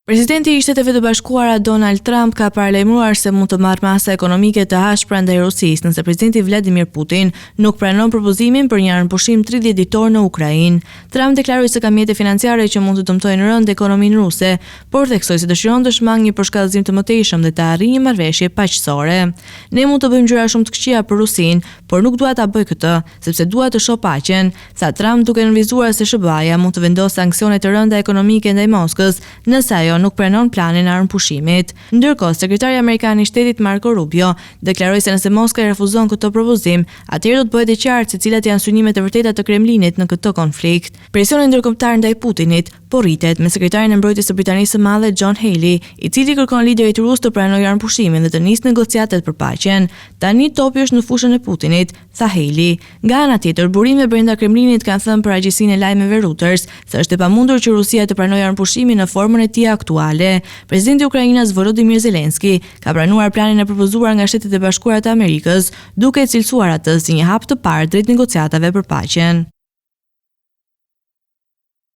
Presidenti i Shteteve të Bashkuara Donald Trump ka paralajmëruar se mund të marrë masa ekonomike të ashpra ndaj Rusisë nëse presidenti Vladimir Putin nuk pranon propozimin për një armëpushim 30 ditor në Ukrainë. Trump deklaroi se ka mjete financiare që mund të dëmtojnë rënd ekonominë ruse, por theksoi se dëshiron të shmangë një përshkallëzim të mëtejshëm dhe të arrijë një marrëveshje paqësore. Ne mund të bëjmë gjëra shumë të këqija për Rusinë, por nuk dua ta bëj këtë, sepse dua të shoh paqen, tha Trump duke nënvizuar se SBA-ja mund të vendosë sanksione të rënda ekonomike ndaj Moskës nëse ajo nuk pranon planin e armëpushimit. Ndërkohë, sekretari amerikan i shtetit Marco Rubio deklaroi se nëse Moska i refuzon këtë propozim, atëherë do të bëhet e qartë se cilat janë synimet e vërteta të Kremlinit në këtë konflikt. Presioni ndërkombëtar ndaj Putinit po rritet me sekretarin e mbrojtjes së Britanisë së Madhe John Healey, i cili kërkon liderit rus të pranojë armëpushimin dhe të nisë negociatet për paqen. Tani topi është në fushën e Putinit, tha Healey. Nga ana tjetër, burimet brenda Kremlinit kanë thënë për agjencinë e lajmeve Reuters se është e pamundur që Rusia të pranojë armëpushimin në formën e tij aktuale. Presidenti i Ukrainës Volodymyr Zelensky ka pranuar planin e propozuar nga Shtetet e Bashkuara të Amerikës, duke e cilësuar atë si një hap të parë drejt negociatave për paqen.